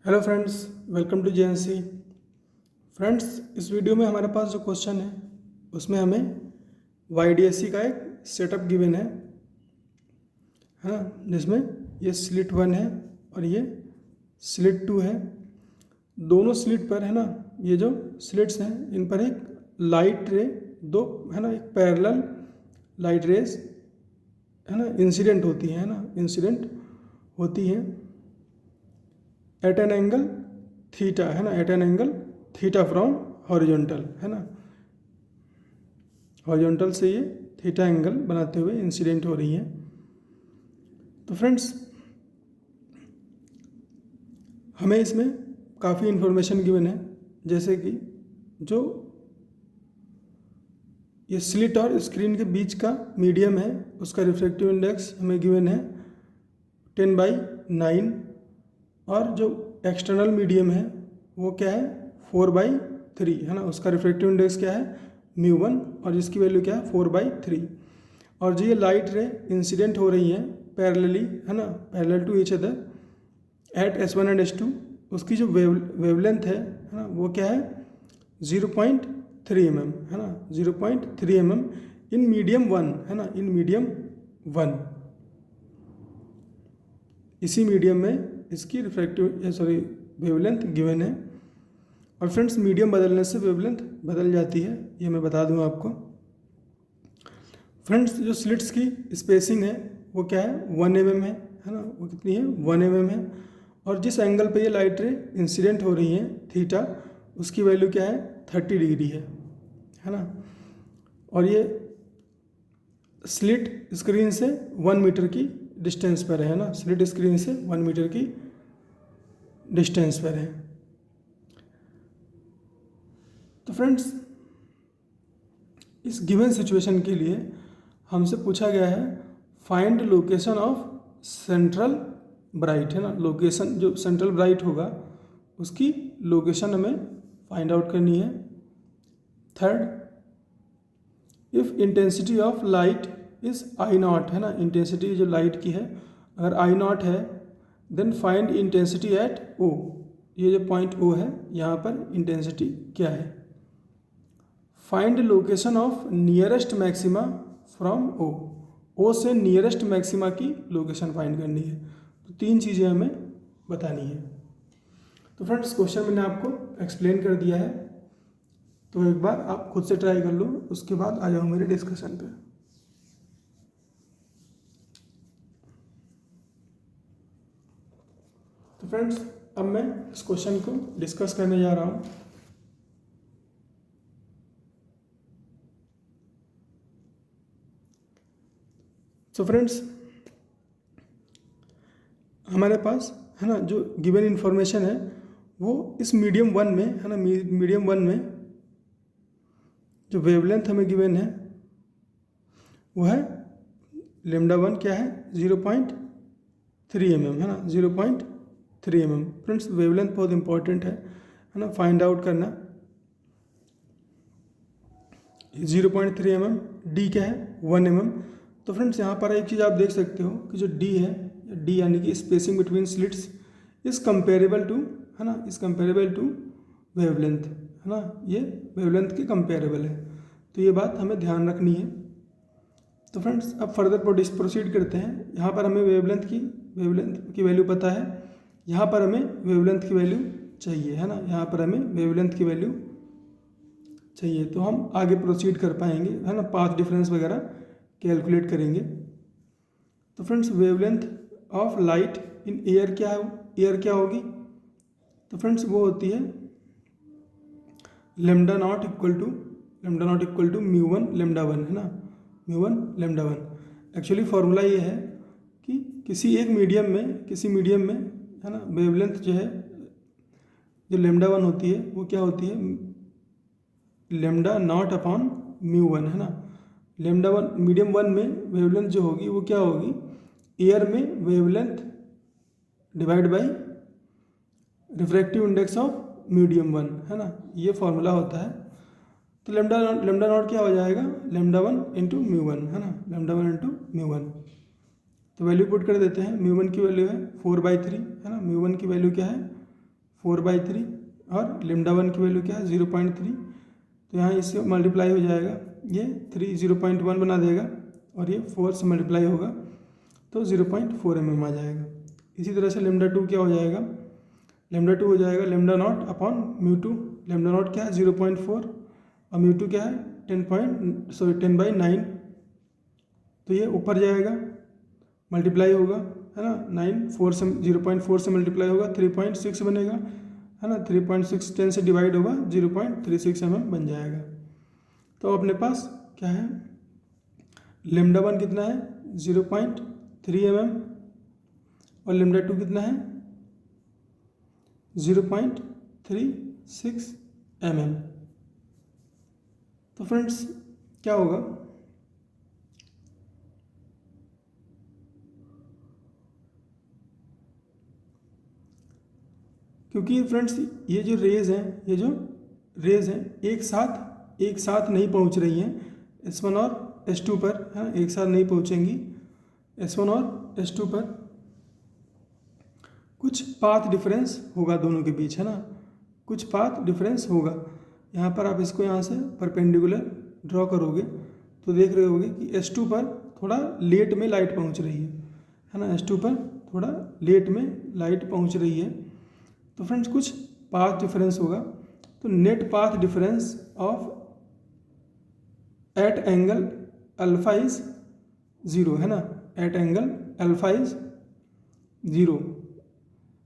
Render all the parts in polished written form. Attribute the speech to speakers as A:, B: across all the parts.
A: Hello friends, welcome to JNC. Friends, इस video में हमारे पास जो क्वेश्चन है उसमें हमें वाईडीएससी का एक सेटअप गिवन है ना, जिसमें ये स्लिट 1 है और ये स्लिट 2 है। दोनों स्लिट पर है ना, ये जो स्लिट्स हैं इन पर एक लाइट रे, दो है ना, एक पैरेलल लाइट रेज है ना इंसिडेंट होती है ना, इंसिडेंट होती है एट एन एंगल थीटा है ना, at an angle theta from horizontal है ना, हॉरिजॉन्टल से ये थीटा एंगल बनाते हुए इंसिडेंट हो रही है। तो फ्रेंड्स, हमें इसमें काफ़ी इन्फॉर्मेशन गिवन है, जैसे कि जो ये स्लिट और स्क्रीन के बीच का मीडियम है उसका रिफ्रैक्टिव इंडेक्स हमें गिवन है 10/9 और जो एक्सटर्नल मीडियम है वो क्या है 4/3 है ना, उसका रिफ्रैक्टिव इंडेक्स क्या है μ1 और जिसकी वैल्यू क्या है 4/3। और जो ये लाइट रे इंसिडेंट हो रही है पैरेलली है ना, parallel to each other at S1 and S2, उसकी जो वेवलेंथ है ना वो क्या है 0.3 mm है ना, 0.3 mm इन मीडियम 1 है ना, इन मीडियम 1। इसी मीडियम में इसकी वेवलेंथ गिवन है। और फ्रेंड्स, मीडियम बदलने से वेवलेंथ बदल जाती है, ये मैं बता दूं आपको। फ्रेंड्स, जो स्लिट्स की स्पेसिंग है वो क्या है 1 mm है ना, वो कितनी है 1 mm है। और जिस एंगल पे ये लाइट रे इंसिडेंट हो रही है थीटा, उसकी वैल्यू क्या है 30 डिग्री है ना। और ये स्लिट स्क्रीन से 1 मीटर की डिस्टेंस पर है ना, स्लिट स्क्रीन से 1 मीटर की डिस्टेंस पर है। तो फ्रेंड्स, इस गिवन सिचुएशन के लिए हमसे पूछा गया है find location of central bright है ना, लोकेशन जो सेंट्रल ब्राइट होगा उसकी लोकेशन हमें फाइंड आउट करनी है। Third, if intensity of light is I0 है ना, इंटेंसिटी जो लाइट की है अगर I0 है then find intensity at O, ये जो पॉइंट O है यहाँ पर इंटेंसिटी क्या है। Find location of nearest maxima from O से नियरेस्ट मैक्सिमा की लोकेशन फाइंड करनी है। तो 3 चीज़ें हमें बतानी है। तो फ्रेंड्स, क्वेश्चन मैंने आपको एक्सप्लेन कर दिया है, तो एक बार आप खुद से ट्राई कर लो, उसके बाद आ जाओ मेरे डिस्कशन पे। तो फ्रेंड्स, अब मैं इस क्वेश्चन को डिस्कस करने जा रहा हूँ। तो फ्रेंड्स, हमारे पास है ना जो गिवन इन्फॉर्मेशन है वो इस मीडियम 1 में है ना, मीडियम 1 में जो वेवलेंथ हमें गिवन है वो है λ1 क्या है 0.3 mm है ना, 0.3 mm। फ्रेंड्स, वेवलेंथ बहुत इंपॉर्टेंट है ना, फाइंड आउट करना। 0.3 mm, डी क्या है 1 mm। तो फ्रेंड्स, यहाँ पर एक चीज़ आप देख सकते हो कि जो डी है, डी यानी कि spacing between slits is comparable to है ना, इज कंपेरेबल टू वेवलेंथ है ना, ये वेवलेंथ के कंपेरेबल है। तो ये बात हमें ध्यान रखनी है। तो फ्रेंड्स, अब फर्दर प्रोसीड करते हैं। यहाँ पर हमें वेवलेंथ की वैल्यू पता है, यहाँ पर हमें वेवलेंथ की वैल्यू चाहिए है ना, यहाँ पर हमें वेवलेंथ की वैल्यू चाहिए, तो हम आगे प्रोसीड कर पाएंगे है ना, पाथ डिफरेंस वगैरह कैलकुलेट करेंगे। तो friends, wavelength of light in air क्या है, एयर क्या होगी। तो फ्रेंड्स, वो होती है λ0 इक्वल टू μ1 λ1 है ना, μ1 λ1। एक्चुअली फार्मूला ये है कि किसी मीडियम में है ना वेवलेंथ जो है, जो λ1 होती है वो क्या होती है λ0 अपॉन μ1 है ना। λ1 मीडियम 1 में वेवलेंथ जो होगी वो क्या होगी एयर में wavelength divide by refractive index of medium 1 है ना, ये फॉर्मूला होता है। तो λ0 क्या हो जाएगा λ1 इंटू μ1 है ना, λ1 इंटू μ1। तो वैल्यू पुट कर देते हैं। μ1 की वैल्यू है 4/3 है ना, μ1 की वैल्यू क्या है 4/3 और लेमडा 1 की वैल्यू क्या है 0.3। तो यहाँ इससे मल्टीप्लाई हो जाएगा, ये 3 0.1 बना देगा और ये 4 से मल्टीप्लाई होगा तो 0.4 mm आ जाएगा। इसी तरह से लेमडा 2 क्या हो जाएगा, लेमडा 2 हो जाएगा lambda naught upon mu 2। Lambda naught क्या है 0.4 और म्यू 2 क्या है 10/9। तो ये ऊपर जाएगा, मल्टीप्लाई होगा, है ना, 9 से 0.4 से मल्टीप्लाई होगा 3.6 बनेगा, है ना, 3.6 10 से डिवाइड होगा 0.36 mm बन जाएगा। तो अपने पास क्या है, लेमडा 1 कितना है 0.3 mm और लेमडा 2 कितना है 0.36 mm। तो फ्रेंड्स क्या होगा, क्योंकि फ्रेंड्स ये जो रेज हैं एक साथ नहीं पहुंच रही हैं S1 और S2 पर, है ना, एक साथ नहीं पहुंचेंगी S1 और S2 पर, कुछ पाथ डिफरेंस होगा दोनों के बीच, है ना, कुछ पाथ डिफरेंस होगा। यहाँ पर आप इसको यहाँ से परपेंडिकुलर ड्रॉ करोगे तो देख रहे होगे कि S2 पर थोड़ा लेट में लाइट पहुँच रही है ना, S2 पर थोड़ा लेट में लाइट पहुँच रही है। तो फ्रेंड्स कुछ पाथ डिफरेंस होगा, तो net path difference of at angle alpha is 0, है ना, एट एंगल अल्फा इज 0।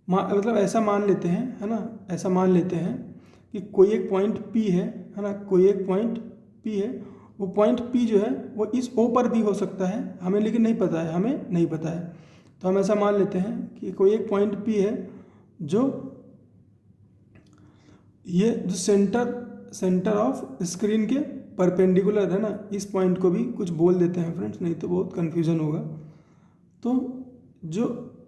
A: मतलब ऐसा मान लेते हैं, है ना, ऐसा मान लेते हैं कि कोई एक पॉइंट P है ना, कोई एक पॉइंट P है, वो पॉइंट P जो है वो इस O पर भी हो सकता है, हमें लेकिन नहीं पता है, हमें नहीं पता है। तो हम ऐसा मान लेते हैं कि कोई एक पॉइंट P है जो ये जो सेंटर ऑफ स्क्रीन के परपेंडिकुलर है ना, इस पॉइंट को भी कुछ बोल देते हैं फ्रेंड्स, नहीं तो बहुत कन्फ्यूजन होगा। तो जो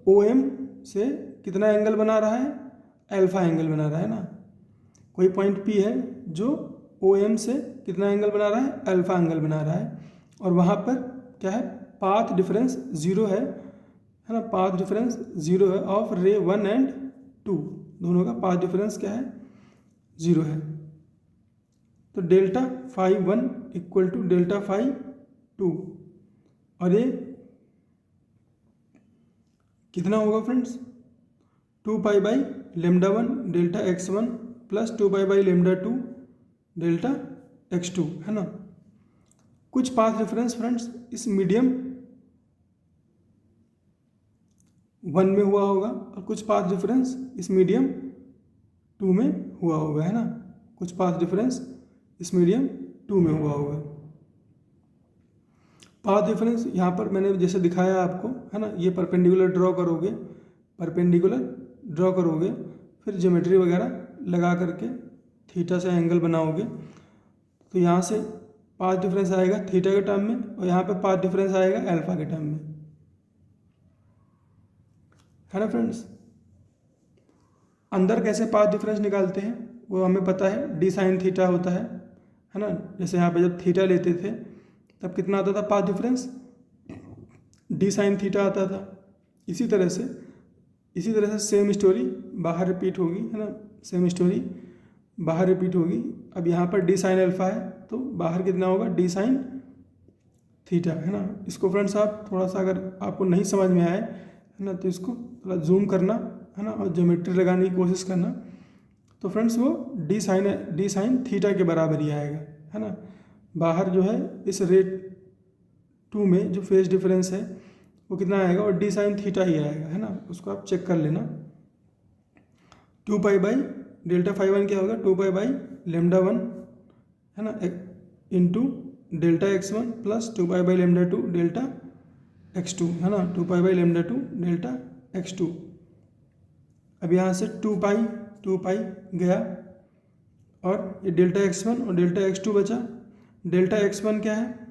A: OM से कितना एंगल बना रहा है, अल्फा एंगल बना रहा है ना, कोई पॉइंट P है जो OM से कितना एंगल बना रहा है, अल्फा एंगल बना रहा है, और वहाँ पर क्या है पाथ डिफरेंस 0 है ना, पाथ डिफरेंस 0 है ऑफ रे 1 एंड 2, दोनों का पाथ डिफरेंस क्या है 0 है। तो delta phi 1 equal to delta phi 2, और ये कितना होगा friends 2π/λ1 delta x1 plus 2π/λ2 delta x2, है ना। कुछ पाथ डिफरेंस फ्रेंड्स इस मीडियम 1 में हुआ होगा और कुछ पाथ डिफरेंस इस मीडियम 2 में हुआ होगा, है ना, कुछ पाथ डिफरेंस इस मीडियम 2 में हुआ होगा। पाथ डिफरेंस यहाँ पर मैंने जैसे दिखाया आपको, है ना, ये परपेंडिकुलर ड्रॉ करोगे, फिर ज्योमेट्री वगैरह लगा करके थीटा से एंगल बनाओगे, तो यहाँ से पाथ डिफरेंस आएगा थीटा के टर्म में, और यहाँ पे पाथ डिफरेंस आएगा अल्फा के टर्म में, है ना फ्रेंड्स। अंदर कैसे पाथ डिफरेंस निकालते हैं वो हमें पता है, डी साइन थीटा होता है ना। जैसे यहाँ पे जब थीटा लेते थे तब कितना आता था path difference, D sine theta आता था। इसी तरह से सेम स्टोरी बाहर रिपीट होगी, है ना, सेम स्टोरी बाहर रिपीट होगी। अब यहाँ पर डी साइन अल्फा है तो बाहर कितना होगा डी साइन थीटा, है ना। इसको फ्रेंड्स आप थोड़ा सा अगर आपको नहीं समझ में आए, है ना, तो इसको थोड़ा जूम करना, है ना, और ज्योमेट्री लगाने की कोशिश करना, तो फ्रेंड्स वो डी साइन थीटा के बराबर ही आएगा, है ना। बाहर जो है इस रेट 2 में जो फेज डिफरेंस है वो कितना आएगा, और डी साइन थीटा ही आएगा, है ना, उसको आप चेक कर लेना। 2π/डेल्टा फाई 1 क्या होगा 2π/λ1, है ना, into delta x1 plus 2π/λ2 delta x2, है ना, 2π/λ2 डेल्टा x2। अब यहाँ से 2π गया और ये डेल्टा x1 और डेल्टा x2 बचा। डेल्टा x1 क्या है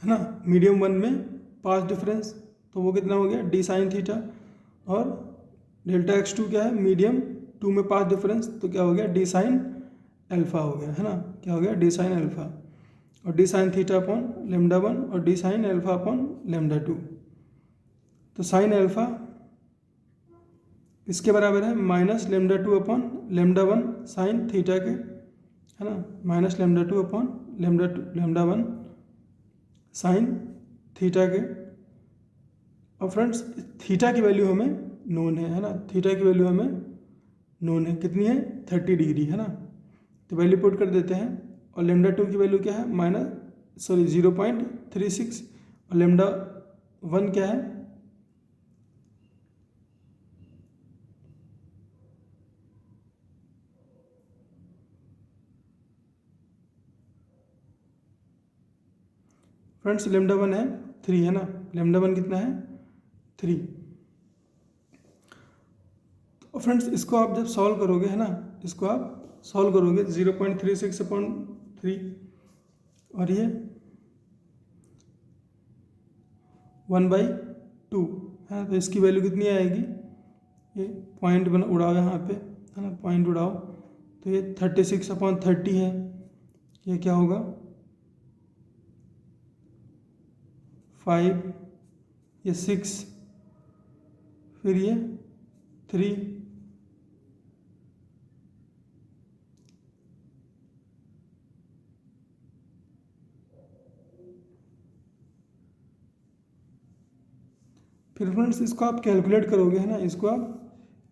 A: ना, मीडियम 1 में पाथ डिफरेंस, तो वो कितना हो गया डी साइन थीटा, और डेल्टा x2 क्या है मीडियम 2 में पाथ डिफरेंस, तो क्या हो गया डी साइन अल्फा हो गया, है ना, क्या हो गया डी साइन अल्फा, और डी साइन थीटा अपॉन λ1 और डी साइन अल्फा अपॉन λ2। तो साइन अल्फा किसके बराबर है, minus lambda two upon lambda one sine theta के, है ना, minus lambda two upon lambda one sine theta के। और फ्रेंड्स थीटा की वैल्यू हमें नोन है ना, थीटा की वैल्यू हमें नोन है, कितनी है, 30 डिग्री, है ना। तो वैल्यू पुट कर देते हैं, और लेमडा टू की वैल्यू क्या है, 0.36, और लेमडा वन क्या है, फ्रेंड्स लेमडा वन है 3, है ना, लेमडा वन कितना है, 3। तो फ्रेंड्स इसको आप जब सॉल्व करोगे, है ना, इसको आप सॉल्व करोगे 0.36/3, और ये 1/2 है, तो इसकी वैल्यू कितनी आएगी, ये पॉइंट बना उड़ाओ यहाँ पे, है ना, पॉइंट उड़ाओ, तो ये 36/30 है, ये क्या होगा 5, ये 6, फिर ये 3, फिर फ्रेंड्स इसको आप कैलकुलेट करोगे, है ना, इसको आप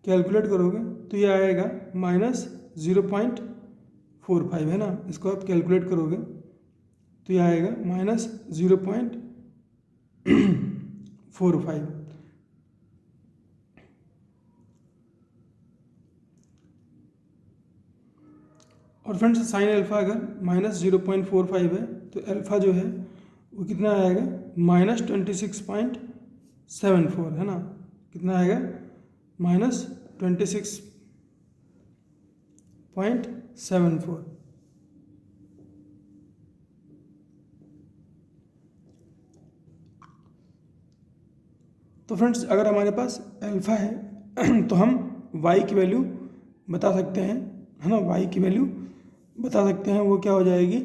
A: कैलकुलेट करोगे तो ये आएगा -0.45, है ना, इसको आप कैलकुलेट करोगे तो ये आएगा -0.45। और फ्रेंड्स साइन अल्फा अगर -0.45 है तो अल्फा जो है वो कितना आएगा, -26.74, है ना, कितना आएगा, -26.74। तो फ्रेंड्स अगर हमारे पास अल्फा है तो हम y की वैल्यू बता सकते हैं, है ना, y की वैल्यू बता सकते हैं, वो क्या हो जाएगी,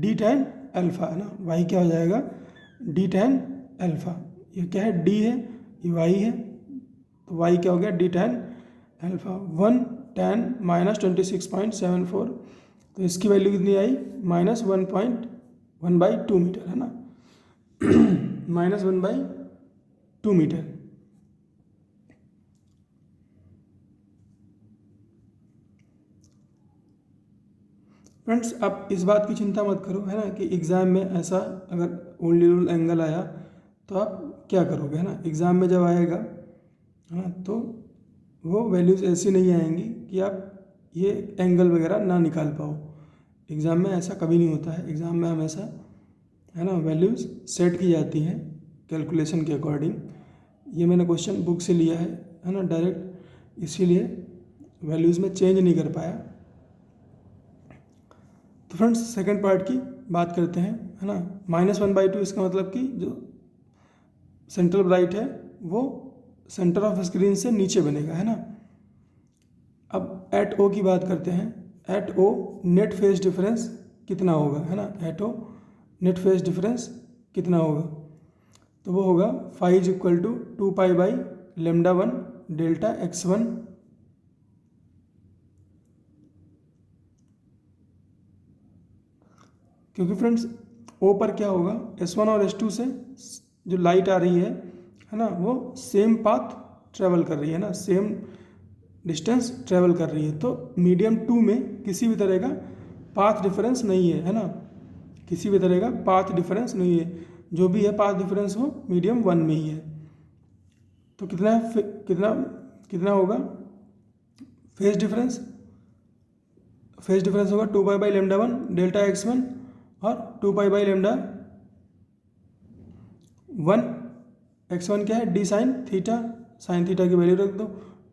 A: d tan अल्फा, है ना, y क्या हो जाएगा, d tan अल्फा, ये क्या है, d है, ये y है, तो y क्या हो गया, d tan अल्फा, 1 tan -26.74, तो इसकी वैल्यू कितनी आई, -1.1/2 मीटर, है ना, -1/2 मीटर। फ्रेंड्स आप इस बात की चिंता मत करो, है ना, कि एग्ज़ाम में ऐसा अगर ओनली रूल एंगल आया तो आप क्या करोगे, है ना, एग्ज़ाम में जब आएगा, है ना, तो वो वैल्यूज़ ऐसी नहीं आएंगी कि आप ये एंगल वगैरह ना निकाल पाओ। एग्ज़ाम में ऐसा कभी नहीं होता है, एग्ज़ाम में हमेशा, है ना, वैल्यूज़ सेट की जाती हैं कैलकुलेशन के अकॉर्डिंग। ये मैंने क्वेश्चन बुक से लिया है ना, डायरेक्ट, इसीलिए वैल्यूज़ में चेंज नहीं कर पाया। तो फ्रेंड्स सेकंड पार्ट की बात करते हैं, है ना, -1/2, इसका मतलब कि जो सेंट्रल ब्राइट है वो सेंटर ऑफ स्क्रीन से नीचे बनेगा, है ना। अब एट ओ की बात करते हैं, at O net phase difference कितना होगा, है ना, at O net phase difference कितना होगा, तो वो होगा phi is equal to 2π/λ1 delta x1 क्योंकि फ्रेंड्स ओ पर क्या होगा, S1 और S2 से जो लाइट आ रही है ना, वो सेम पाथ ट्रेवल कर रही है ना, सेम डिस्टेंस ट्रेवल कर रही है, तो मीडियम 2 में किसी भी तरह का पाथ डिफरेंस नहीं है ना, किसी भी तरह का पाथ डिफरेंस नहीं है, जो भी है पाथ डिफरेंस वो मीडियम 1 में ही है। तो कितना है, कितना होगा फेज डिफरेंस, फेज डिफरेंस होगा 2π/λ1 डेल्टा x1 और 2π/λ1 x1 क्या है, d sine theta, sine theta की वैल्यू रख दो,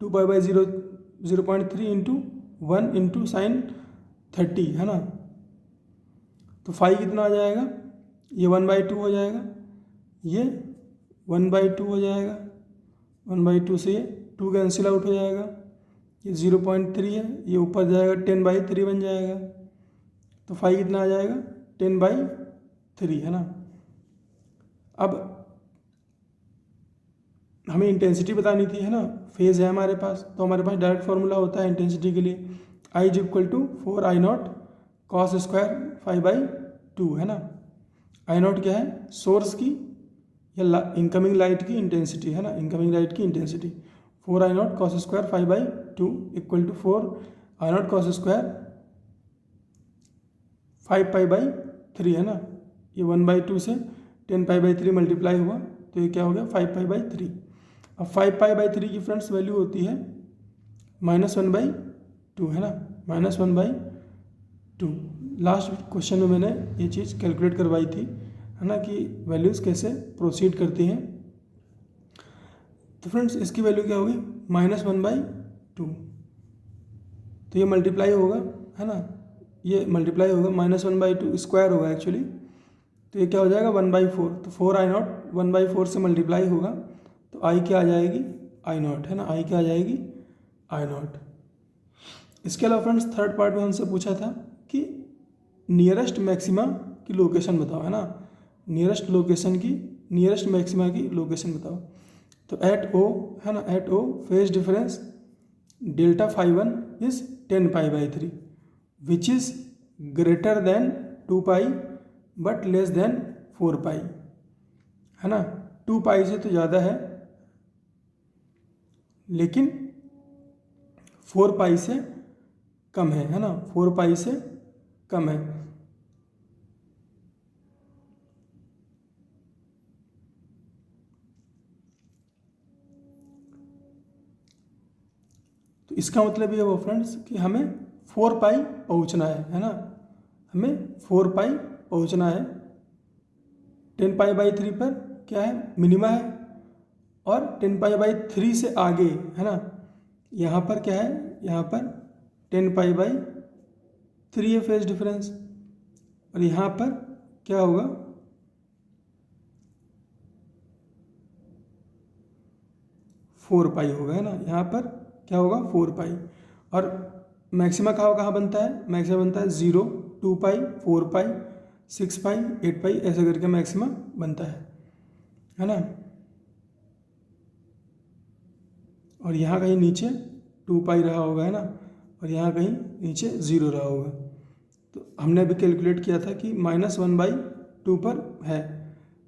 A: 2π/0.3 इंटू 1 इंटू साइन 30, है ना, तो फाई कितना आ जाएगा, ये 1/2 हो जाएगा, ये 1/2 हो जाएगा, 1/2 से ये 2 कैंसिल आउट हो जाएगा, ये 0.3 है, ये ऊपर जाएगा 10/3 बन जाएगा, तो फाई कितना आ जाएगा 10/3, है ना। अब हमें इंटेंसिटी बतानी थी, है ना, फेज है हमारे पास, तो हमारे पास डायरेक्ट फार्मूला होता है इंटेंसिटी के लिए, I is equal to 4I0 cos square 5/2, है ना। I0 क्या है, सोर्स की या इनकमिंग लाइट की इंटेंसिटी, है ना, इनकमिंग लाइट की intensity. 4I0 cos square 5/2 equal to 4I0 cos square 5π/3, है ना। ये 1/2 से 10π/3 मल्टीप्लाई हुआ, तो ये क्या हो गया 5π/3। अब 5π/3 की फ्रेंड्स वैल्यू होती है -1/2, है ना, -1/2। लास्ट क्वेश्चन में मैंने ये चीज़ कैलकुलेट करवाई थी, है ना, कि वैल्यूज़ कैसे प्रोसीड करती हैं। तो फ्रेंड्स इसकी वैल्यू क्या होगी -1/2, तो ये मल्टीप्लाई होगा, है ना, ये मल्टीप्लाई होगा, -1/2 स्क्वायर होगा एक्चुअली, तो ये क्या हो जाएगा 1/4। तो 4I0 1/4 से मल्टीप्लाई होगा, तो I क्या आ जाएगी I0, है ना, I क्या आ जाएगी I0। इसके अलावा फ्रेंड्स थर्ड पार्ट में हमसे पूछा था कि नियरेस्ट मैक्सिमा की लोकेशन बताओ, है ना, नियरेस्ट मैक्सिमा की लोकेशन बताओ। तो एट O, है ना, at O phase difference delta φ1 is 10π/3 which is greater than 2π but less than 4π, है ना। 2π से तो ज़्यादा है लेकिन 4π से कम है ना, 4π से कम है। तो इसका मतलब ये वो फ्रेंड्स कि हमें 4π पहुंचना है ना, हमें 4π पहुंचना है। 10π/3 पर क्या है मिनिमा है, और 10π/3 से आगे, है ना, यहाँ पर क्या है, यहाँ पर 10π/3 है फेज डिफरेंस, और यहाँ पर क्या होगा 4π होगा, है ना, यहाँ पर क्या होगा 4π। और मैक्सिमा कहाँ बनता है, मैक्सिमा बनता है 0, 2π, 4π, 6π, 8π, ऐसे करके मैक्सिमा बनता है ना। और यहाँ कहीं नीचे 2π रहा होगा, है ना, और यहाँ कहीं नीचे 0 रहा होगा। तो हमने अभी कैलकुलेट किया था कि -1/2 पर है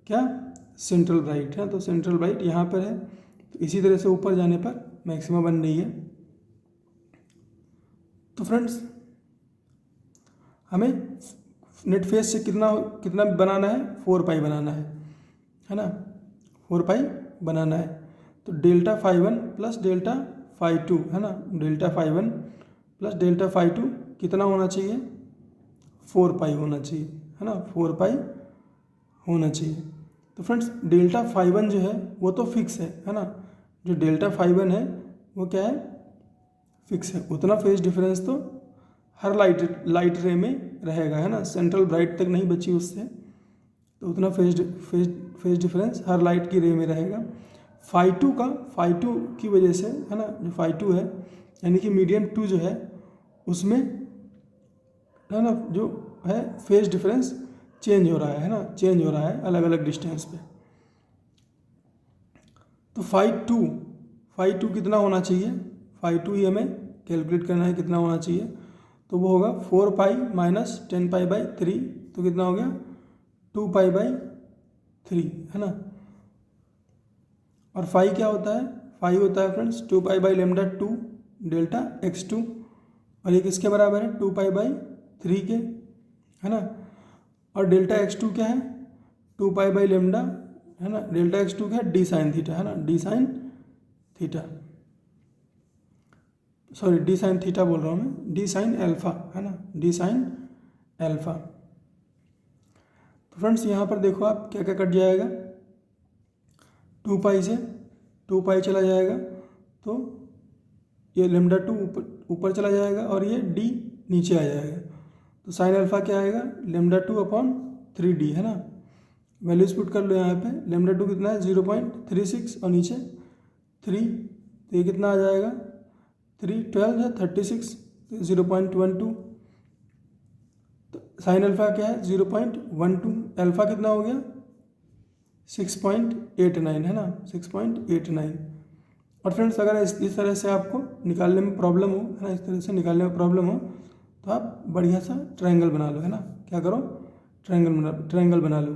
A: क्या सेंट्रल ब्राइट, है, तो सेंट्रल ब्राइट यहाँ पर है, तो इसी तरह से ऊपर जाने पर मैक्सिमा बन रही है। तो फ्रेंड्स हमें नेट फेज से कितना बनाना है, 4π बनाना है ना, 4π बनाना है। तो डेल्टा φ1 प्लस डेल्टा φ2, है ना, डेल्टा φ1 प्लस डेल्टा φ2 कितना होना चाहिए 4π होना चाहिए, है ना, 4π होना चाहिए। तो फ्रेंड्स डेल्टा φ1 जो है वो तो फिक्स है ना, जो डेल्टा φ1 है वो क्या है फिक्स है, उतना फेज डिफरेंस तो हर लाइट रे में रहेगा, है ना, सेंट्रल ब्राइट तक नहीं बची उससे, तो उतना फेज डिफरेंस हर लाइट की रे में रहेगा। φ2 की वजह से, है ना, जो φ2 है यानी कि मीडियम 2 जो है उसमें, है ना, जो है फेज डिफरेंस चेंज हो रहा है ना, चेंज हो रहा है अलग अलग डिस्टेंस पे। तो φ2 कितना होना चाहिए, φ2 ही हमें कैलकुलेट करना है कितना होना चाहिए, तो वो होगा 4π - 10π/3, तो कितना हो गया 2π/3, है ना। और फाई क्या होता है, फाई होता है फ्रेंड्स 2π/λ2 डेल्टा x2, और ये किसके बराबर है 2π/3 के, है ना। और डेल्टा x2 क्या है 2π/λ, है ना, डेल्टा x2 क्या है डी साइन थीटा, है ना, D sine theta, sorry D sine theta बोल रहा हूँ मैं, डी साइन एल्फा, है ना, डी साइन एल्फा। तो फ्रेंड्स यहाँ पर देखो आप क्या क्या कट जाएगा, 2π से 2π चला जाएगा, तो ये λ2 ऊपर चला जाएगा और ये d नीचे आ जाएगा, तो साइन अल्फा क्या आएगा λ2/3d, है ना। वैल्यूज पुट कर लो यहाँ पे, λ2 कितना है 0.36 और नीचे 3, तो ये कितना आ जाएगा 3 12 है 36, 0.12। तो साइन अल्फा क्या है 0.12, अल्फा कितना हो गया 6.89 है ना, 6.89। और फ्रेंड्स अगर इस तरह से आपको निकालने में प्रॉब्लम हो, है ना, इस तरह से निकालने में प्रॉब्लम हो तो आप बढ़िया सा ट्रायंगल बना लो, है ना, क्या करो, ट्रायंगल बना लो।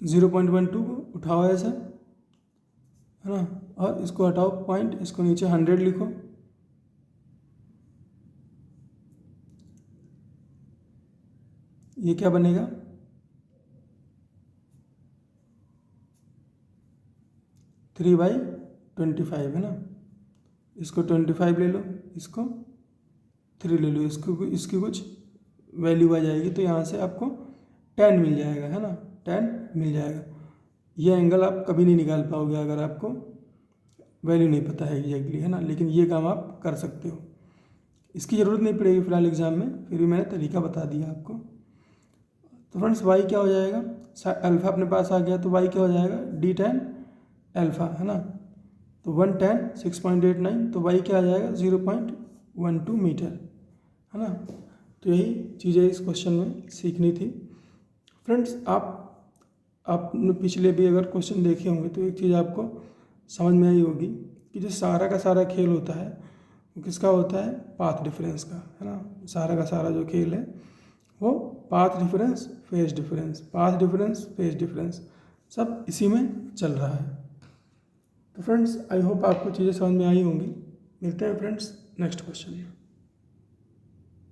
A: 0.12 को उठाओ ऐसे, है ना, और इसको हटाओ पॉइंट, इसको नीचे 100 लिखो। ये क्या बनेगा, 3/25 है ना। इसको 25 ले लो, इसको 3 ले लो, इसकी कुछ वैल्यू आ जाएगी तो यहाँ से आपको 10 मिल जाएगा, है ना, 10 मिल जाएगा। ये एंगल आप कभी नहीं निकाल पाओगे अगर आपको वैल्यू नहीं पता है एग्जैक्टली, है ना, लेकिन ये काम आप कर सकते हो। इसकी ज़रूरत नहीं पड़ेगी फिलहाल एग्जाम में, फिर भी मैंने तरीका बता दिया आपको। तो फ्रेंड्स वाई क्या हो जाएगा, अल्फ़ा अपने पास आ गया तो वाई क्या हो जाएगा, d10 अल्फ़ा, है ना। तो 110 6.89, तो वाई क्या आ जाएगा 0.12 मीटर, है ना। तो यही चीज़ें इस क्वेश्चन में सीखनी थी। फ्रेंड्स आपने पिछले भी अगर क्वेश्चन देखे होंगे तो एक चीज़ आपको समझ में आई होगी कि जो सारा का सारा खेल होता है वो किसका होता है, पाथ डिफरेंस का, है ना। सारा का सारा जो खेल है वो path difference, phase difference, path difference, phase difference, सब इसी में चल रहा है। तो फ्रेंड्स आई होप आपको चीज़ें समझ में आई होंगी। मिलते हैं फ्रेंड्स नेक्स्ट क्वेश्चन में।